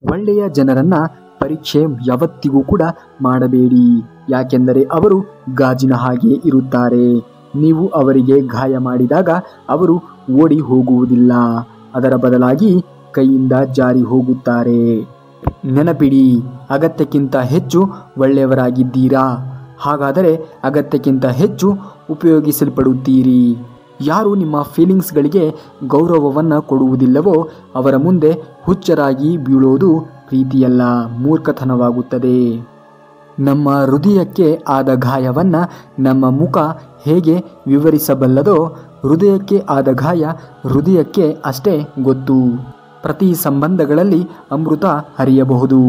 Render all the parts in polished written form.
ಒಳ್ಳೆಯ ಜನರನ್ನ ಪರೀಕ್ಷೆ ಯಾವತ್ತಿಗೂ ಕೂಡ ಮಾಡಬೇಡಿ, ಯಾಕೆಂದರೆ ಅವರು ಗಾಜಿನ ಹಾಗೆ ಇರುತ್ತಾರೆ. ನೀವು ಅವರಿಗೆ ಗಾಯ ಮಾಡಿದಾಗ ಅವರು ಓಡಿ ಹೋಗುವುದಿಲ್ಲ, ಅದರ ಬದಲಾಗಿ ಕೈಯಿಂದ ಜಾರಿ ಹೋಗುತ್ತಾರೆ. ನೆನಪಿಡಿ, ಅಗತ್ಯಕ್ಕಿಂತ ಹೆಚ್ಚು ಒಳ್ಳೆಯವರಾಗಿದ್ದೀರಾ, ಹಾಗಾದರೆ ಅಗತ್ಯಕ್ಕಿಂತ ಹೆಚ್ಚು ಉಪಯೋಗಿಸಲ್ಪಡುತ್ತೀರಿ. ಯಾರು ನಿಮ್ಮ ಫೀಲಿಂಗ್ಸ್ಗಳಿಗೆ ಗೌರವವನ್ನು ಕೊಡುವುದಿಲ್ಲವೋ ಅವರ ಮುಂದೆ ಹುಚ್ಚರಾಗಿ ಬೀಳೋದು ಪ್ರೀತಿಯಲ್ಲ, ಮೂರ್ಖತನವಾಗುತ್ತದೆ. ನಮ್ಮ ಹೃದಯಕ್ಕೆ ಆದ ಗಾಯವನ್ನು ನಮ್ಮ ಮುಖ ಹೇಗೆ ವಿವರಿಸಬಲ್ಲದೋ ಹೃದಯಕ್ಕೆ ಆದ ಗಾಯ ಹೃದಯಕ್ಕೆ ಅಷ್ಟೇ ಗೊತ್ತು. ಪ್ರತಿ ಸಂಬಂಧಗಳಲ್ಲಿ ಅಮೃತ ಹರಿಯಬಹುದು,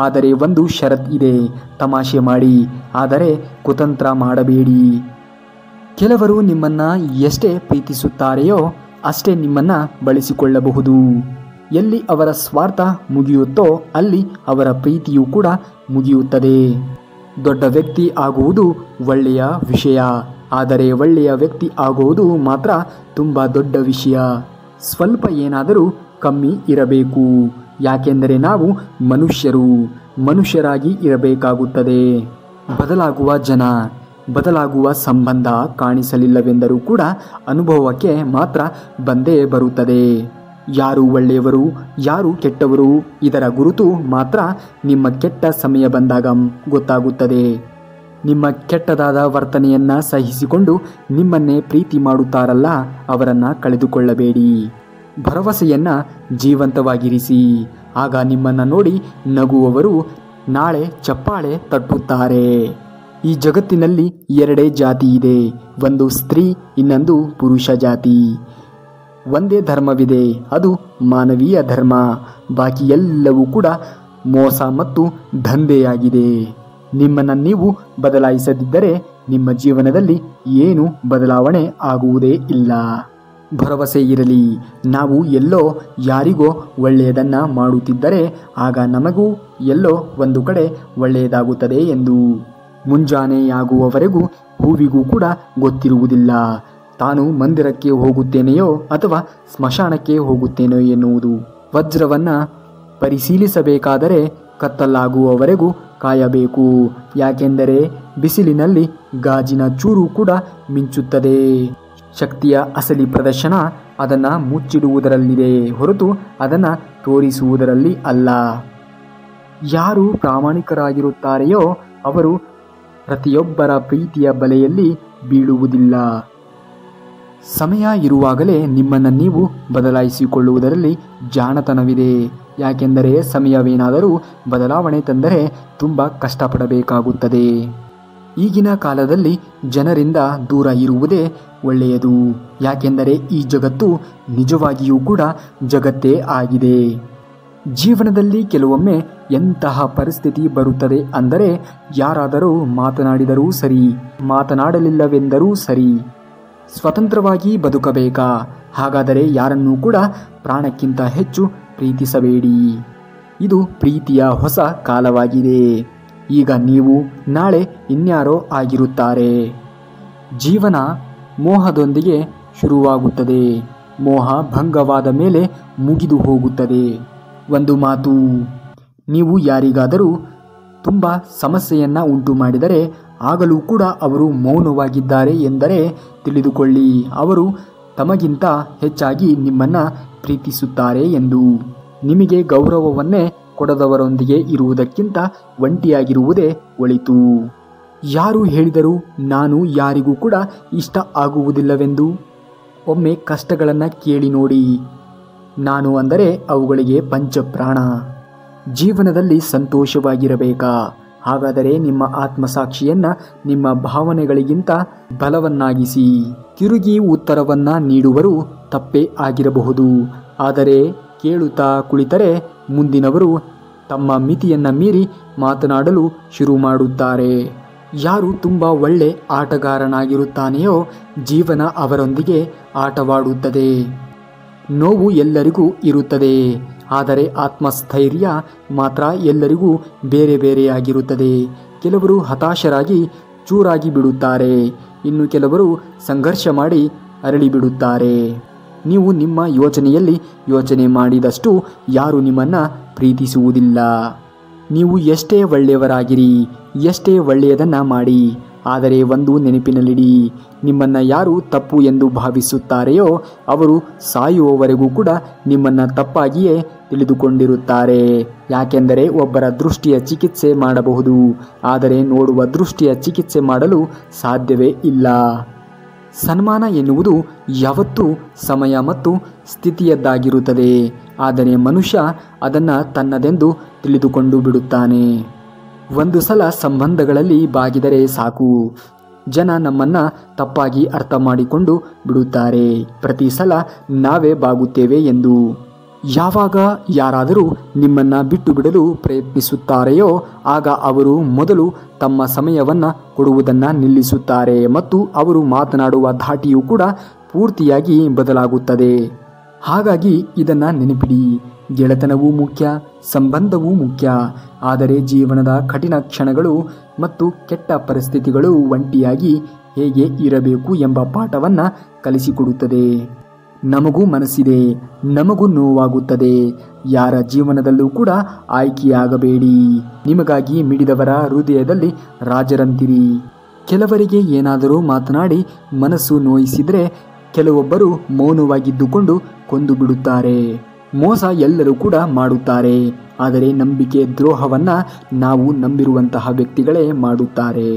ಆದರೆ ಒಂದು ಷರತ್ ಇದೆ, ತಮಾಷೆ ಮಾಡಿ, ಆದರೆ ಕುತಂತ್ರ ಮಾಡಬೇಡಿ. ಕೆಲವರು ನಿಮ್ಮನ್ನು ಎಷ್ಟೇ ಪ್ರೀತಿಸುತ್ತಾರೆಯೋ ಅಷ್ಟೇ ನಿಮ್ಮನ್ನು ಬಳಸಿಕೊಳ್ಳಬಹುದು. ಎಲ್ಲಿ ಅವರ ಸ್ವಾರ್ಥ ಮುಗಿಯುತ್ತೋ ಅಲ್ಲಿ ಅವರ ಪ್ರೀತಿಯೂ ಕೂಡ ಮುಗಿಯುತ್ತದೆ. ದೊಡ್ಡ ವ್ಯಕ್ತಿ ಆಗುವುದು ಒಳ್ಳೆಯ ವಿಷಯ, ಆದರೆ ಒಳ್ಳೆಯ ವ್ಯಕ್ತಿ ಆಗುವುದು ಮಾತ್ರ ತುಂಬ ದೊಡ್ಡ ವಿಷಯ. ಸ್ವಲ್ಪ ಏನಾದರೂ ಕಮ್ಮಿ ಇರಬೇಕು, ಯಾಕೆಂದರೆ ನಾವು ಮನುಷ್ಯರಾಗಿ ಇರಬೇಕಾಗುತ್ತದೆ. ಬದಲಾಗುವ ಜನ, ಬದಲಾಗುವ ಸಂಬಂಧ ಕಾಣಿಸಲಿಲ್ಲವೆಂದರೂ ಕೂಡ ಅನುಭವಕ್ಕೆ ಮಾತ್ರ ಬಂದೇ ಬರುತ್ತದೆ. ಯಾರು ಒಳ್ಳೆಯವರು ಯಾರು ಕೆಟ್ಟವರು ಇದರ ಗುರುತು ಮಾತ್ರ ನಿಮ್ಮ ಕೆಟ್ಟ ಸಮಯ ಬಂದಾಗ ಗೊತ್ತಾಗುತ್ತದೆ. ನಿಮ್ಮ ಕೆಟ್ಟದಾದ ವರ್ತನೆಯನ್ನು ಸಹಿಸಿಕೊಂಡು ನಿಮ್ಮನ್ನೇ ಪ್ರೀತಿ ಮಾಡುತ್ತಾರಲ್ಲ ಅವರನ್ನು ಕಳೆದುಕೊಳ್ಳಬೇಡಿ. ಭರವಸೆಯನ್ನು ಜೀವಂತವಾಗಿರಿಸಿ, ಆಗ ನಿಮ್ಮನ್ನು ನೋಡಿ ನಗುವವರು ನಾಳೆ ಚಪ್ಪಾಳೆ ತಟ್ಟುತ್ತಾರೆ. ಈ ಜಗತ್ತಿನಲ್ಲಿ ಎರಡೇ ಜಾತಿ ಇದೆ, ಒಂದು ಸ್ತ್ರೀ, ಇನ್ನೊಂದು ಪುರುಷ ಜಾತಿ. ಒಂದೇ ಧರ್ಮವಿದೆ, ಅದು ಮಾನವೀಯ ಧರ್ಮ. ಬಾಕಿ ಎಲ್ಲವೂ ಕೂಡ ಮೋಸ ಮತ್ತು ದಂಧೆಯಾಗಿದೆ. ನಿಮ್ಮನ್ನು ನೀವು ಬದಲಾಯಿಸದಿದ್ದರೆ ನಿಮ್ಮ ಜೀವನದಲ್ಲಿ ಏನು ಬದಲಾವಣೆ ಆಗುವುದೇ ಇಲ್ಲ. ಭರವಸೆ ಇರಲಿ, ನಾವು ಎಲ್ಲೋ ಯಾರಿಗೋ ಒಳ್ಳೆಯದನ್ನು ಮಾಡುತ್ತಿದ್ದರೆ ಆಗ ನಮಗೂ ಎಲ್ಲೋ ಒಂದು ಕಡೆ ಒಳ್ಳೆಯದಾಗುತ್ತದೆ ಎಂದು. ಮುಂಜಾನೆಯಾಗುವವರೆಗೂ ಹೂವಿಗೂ ಕೂಡ ಗೊತ್ತಿರುವುದಿಲ್ಲ ತಾನು ಮಂದಿರಕ್ಕೆ ಹೋಗುತ್ತೇನೆಯೋ ಅಥವಾ ಸ್ಮಶಾನಕ್ಕೆ ಹೋಗುತ್ತೇನೆಯೋ ಎನ್ನುವುದು. ವಜ್ರವನ್ನು ಪರಿಶೀಲಿಸಬೇಕಾದರೆ ಕತ್ತಲಾಗುವವರೆಗೂ ಕಾಯಬೇಕು, ಯಾಕೆಂದರೆ ಬಿಸಿಲಿನಲ್ಲಿ ಗಾಜಿನ ಚೂರು ಕೂಡ ಮಿಂಚುತ್ತದೆ. ಶಕ್ತಿಯ ಅಸಲಿ ಪ್ರದರ್ಶನ ಅದನ್ನು ಮುಚ್ಚಿಡುವುದರಲ್ಲಿದೆ ಹೊರತು ಅದನ್ನು ತೋರಿಸುವುದರಲ್ಲಿ ಅಲ್ಲ. ಯಾರು ಪ್ರಾಮಾಣಿಕರಾಗಿರುತ್ತಾರೆಯೋ ಅವರು ಪ್ರತಿಯೊಬ್ಬರ ಪ್ರೀತಿಯ ಬಲೆಯಲ್ಲಿ ಬೀಳುವುದಿಲ್ಲ. ಸಮಯ ಇರುವಾಗಲೇ ನಿಮ್ಮನ್ನು ನೀವು ಬದಲಾಯಿಸಿಕೊಳ್ಳುವುದರಲ್ಲಿ ಜಾಣತನವಿದೆ, ಯಾಕೆಂದರೆ ಸಮಯವೇನಾದರೂ ಬದಲಾವಣೆ ತಂದರೆ ತುಂಬ ಕಷ್ಟಪಡಬೇಕಾಗುತ್ತದೆ. ಈಗಿನ ಕಾಲದಲ್ಲಿ ಜನರಿಂದ ದೂರ ಇರುವುದೇ ಒಳ್ಳೆಯದು, ಯಾಕೆಂದರೆ ಈ ಜಗತ್ತು ನಿಜವಾಗಿಯೂ ಕೂಡ ಜಗತ್ತೇ ಆಗಿದೆ. ಜೀವನದಲ್ಲಿ ಕೆಲವೊಮ್ಮೆ ಎಂತಹ ಪರಿಸ್ಥಿತಿ ಬರುತ್ತದೆ ಅಂದರೆ ಯಾರಾದರೂ ಮಾತನಾಡಿದರೂ ಸರಿ, ಮಾತನಾಡಲಿಲ್ಲವೆಂದರೂ ಸರಿ, ಸ್ವತಂತ್ರವಾಗಿ ಬದುಕಬೇಕಾ? ಹಾಗಾದರೆ ಯಾರನ್ನೂ ಕೂಡ ಪ್ರಾಣಕ್ಕಿಂತ ಹೆಚ್ಚು ಪ್ರೀತಿಸಬೇಡಿ. ಇದು ಪ್ರೀತಿಯ ಹೊಸ ಕಾಲವಾಗಿದೆ. ಈಗ ನೀವು ನಾಳೆ ಇನ್ಯಾರೋ ಆಗಿರುತ್ತಾರೆ. ಜೀವನ ಮೋಹದೊಂದಿಗೆ ಶುರುವಾಗುತ್ತದೆ, ಮೋಹ ಭಂಗವಾದ ಮೇಲೆ ಮುಗಿದು ಹೋಗುತ್ತದೆ. ಒಂದು ಮಾತು, ನೀವು ಯಾರಿಗಾದರೂ ತುಂಬ ಸಮಸ್ಯೆಯನ್ನು ಉಂಟು ಮಾಡಿದರೆ ಆಗಲೂ ಕೂಡ ಅವರು ಮೌನವಾಗಿದ್ದಾರೆ ಎಂದರೆ ತಿಳಿದುಕೊಳ್ಳಿ, ಅವರು ತಮಗಿಂತ ಹೆಚ್ಚಾಗಿ ನಿಮ್ಮನ್ನು ಪ್ರೀತಿಸುತ್ತಾರೆ ಎಂದು. ನಿಮಗೆ ಗೌರವವನ್ನೇ ಕೊಡದವರೊಂದಿಗೆ ಇರುವುದಕ್ಕಿಂತ ಒಂಟಿಯಾಗಿರುವುದೇ ಒಳಿತು. ಯಾರು ಹೇಳಿದರು ನಾನು ಯಾರಿಗೂ ಕೂಡ ಇಷ್ಟ ಆಗುವುದಿಲ್ಲವೆಂದು? ಒಮ್ಮೆ ಕಷ್ಟಗಳನ್ನು ಕೇಳಿ ನೋಡಿ. ನಾನು ಅಂದರೆ ಅವುಗಳಿಗೆ ಪಂಚಪ್ರಾಣ. ಜೀವನದಲ್ಲಿ ಸಂತೋಷವಾಗಿರಬೇಕಾ? ಹಾಗಾದರೆ ನಿಮ್ಮ ಆತ್ಮಸಾಕ್ಷಿಯನ್ನು ನಿಮ್ಮ ಭಾವನೆಗಳಿಗಿಂತ ಬಲವನ್ನಾಗಿಸಿ. ತಿರುಗಿ ಉತ್ತರವನ್ನು ನೀಡುವರು ತಪ್ಪೇ ಆಗಿರಬಹುದು, ಆದರೆ ಕೇಳುತ್ತಾ ಕುಳಿತರೆ ಮುಂದಿನವರು ತಮ್ಮ ಮಿತಿಯನ್ನು ಮೀರಿ ಮಾತನಾಡಲು ಶುರು ಮಾಡುತ್ತಾರೆ. ಯಾರು ತುಂಬ ಒಳ್ಳೆ ಆಟಗಾರನಾಗಿರುತ್ತಾನೆಯೋ ಜೀವನ ಅವರೊಂದಿಗೆ ಆಟವಾಡುತ್ತದೆ. ನೋವು ಎಲ್ಲರಿಗೂ ಇರುತ್ತದೆ, ಆದರೆ ಆತ್ಮಸ್ಥೈರ್ಯ ಮಾತ್ರ ಎಲ್ಲರಿಗೂ ಬೇರೆ ಬೇರೆಯಾಗಿರುತ್ತದೆ. ಕೆಲವರು ಹತಾಶರಾಗಿ ಚೂರಾಗಿ ಬಿಡುತ್ತಾರೆ, ಇನ್ನು ಕೆಲವರು ಸಂಘರ್ಷ ಮಾಡಿ ಅರಳಿಬಿಡುತ್ತಾರೆ. ನೀವು ನಿಮ್ಮ ಯೋಚನೆ ಮಾಡಿದಷ್ಟು ಯಾರು ನಿಮ್ಮನ್ನು ಪ್ರೀತಿಸುವುದಿಲ್ಲ. ನೀವು ಎಷ್ಟೇ ಒಳ್ಳೆಯವರಾಗಿರಿ, ಎಷ್ಟೇ ಒಳ್ಳೆಯದನ್ನು ಮಾಡಿ, ಆದರೆ ಒಂದು ನೆನಪಿನಲ್ಲಿಡಿ, ನಿಮ್ಮನ್ನು ಯಾರು ತಪ್ಪು ಎಂದು ಭಾವಿಸುತ್ತಾರೆಯೋ ಅವರು ಸಾಯುವವರೆಗೂ ಕೂಡ ನಿಮ್ಮನ್ನು ತಪ್ಪಾಗಿಯೇ ತಿಳಿದುಕೊಂಡಿರುತ್ತಾರೆ. ಯಾಕೆಂದರೆ ಒಬ್ಬರ ದೃಷ್ಟಿಯ ಚಿಕಿತ್ಸೆ ಮಾಡಬಹುದು, ಆದರೆ ನೋಡುವ ದೃಷ್ಟಿಯ ಚಿಕಿತ್ಸೆ ಮಾಡಲು ಸಾಧ್ಯವೇ ಇಲ್ಲ. ಸನ್ಮಾನ ಎನ್ನುವುದು ಯಾವತ್ತೂ ಸಮಯ ಮತ್ತು ಸ್ಥಿತಿಯದ್ದಾಗಿರುತ್ತದೆ, ಆದರೆ ಮನುಷ್ಯ ಅದನ್ನು ತನ್ನದೆಂದು ತಿಳಿದುಕೊಂಡು ಬಿಡುತ್ತಾನೆ. ಒಂದು ಸಲ ಸಂಬಂಧಗಳಲ್ಲಿ ಬಾಗಿದರೆ ಸಾಕು, ಜನ ನಮ್ಮನ್ನು ತಪ್ಪಾಗಿ ಅರ್ಥ ಮಾಡಿಕೊಂಡು ಬಿಡುತ್ತಾರೆ, ಪ್ರತಿ ಸಲ ನಾವೇ ಬಾಗುತ್ತೇವೆ ಎಂದು. ಯಾವಾಗ ಯಾರಾದರೂ ನಿಮ್ಮನ್ನು ಬಿಟ್ಟು ಬಿಡಲು ಪ್ರಯತ್ನಿಸುತ್ತಾರೆಯೋ ಆಗ ಅವರು ಮೊದಲು ತಮ್ಮ ಸಮಯವನ್ನು ಕೊಡುವುದನ್ನು ನಿಲ್ಲಿಸುತ್ತಾರೆ ಮತ್ತು ಅವರು ಮಾತನಾಡುವ ಧಾಟಿಯೂ ಕೂಡ ಪೂರ್ತಿಯಾಗಿ ಬದಲಾಗುತ್ತದೆ. ಹಾಗಾಗಿ ಇದನ್ನು ನೆನಪಿಡಿ, ಗೆಳೆತನವೂ ಮುಖ್ಯ, ಸಂಬಂಧವೂ ಮುಖ್ಯ, ಆದರೆ ಜೀವನದ ಕಠಿಣ ಕ್ಷಣಗಳು ಮತ್ತು ಕೆಟ್ಟ ಪರಿಸ್ಥಿತಿಗಳು ಒಂಟಿಯಾಗಿ ಹೇಗೆ ಇರಬೇಕು ಎಂಬ ಪಾಠವನ್ನು ಕಲಿಸಿಕೊಡುತ್ತದೆ. ನಮಗೂ ಮನಸ್ಸಿದೆ, ನಮಗೂ ನೋವಾಗುತ್ತದೆ, ಯಾರ ಜೀವನದಲ್ಲೂ ಕೂಡ ಆಯ್ಕೆಯಾಗಬೇಡಿ. ನಿಮಗಾಗಿ ಮಿಡಿದವರ ಹೃದಯದಲ್ಲಿ ರಾಜರಂತಿರಿ. ಕೆಲವರಿಗೆ ಏನಾದರೂ ಮಾತನಾಡಿ ಮನಸ್ಸು ನೋಯಿಸಿದರೆ ಕೆಲವೊಬ್ಬರು ಮೌನವಾಗಿದ್ದುಕೊಂಡು ಕೊಂದು ಬಿಡುತ್ತಾರೆ. ಮೋಸ ಎಲ್ಲರೂ ಕೂಡ ಮಾಡುತ್ತಾರೆ, ಆದರೆ ನಂಬಿಕೆ ದ್ರೋಹವನ್ನು ನಾವು ನಂಬಿರುವಂತಹ ವ್ಯಕ್ತಿಗಳೇ ಮಾಡುತ್ತಾರೆ.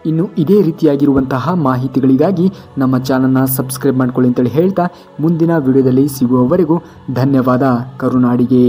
ಇನ್ನು ಇದೇ ರೀತಿಯಾಗಿರುವಂತಹ ಮಾಹಿತಿಗಳಿಗಾಗಿ ನಮ್ಮ ಚಾನಲ್ನ ಸಬ್ಸ್ಕ್ರೈಬ್ ಮಾಡ್ಕೊಳ್ಳಿ ಅಂತೇಳಿ ಹೇಳ್ತಾ ಮುಂದಿನ ವಿಡಿಯೋದಲ್ಲಿ ಸಿಗುವವರೆಗೂ ಧನ್ಯವಾದ. ಕರುನಾಡಿಗೆ.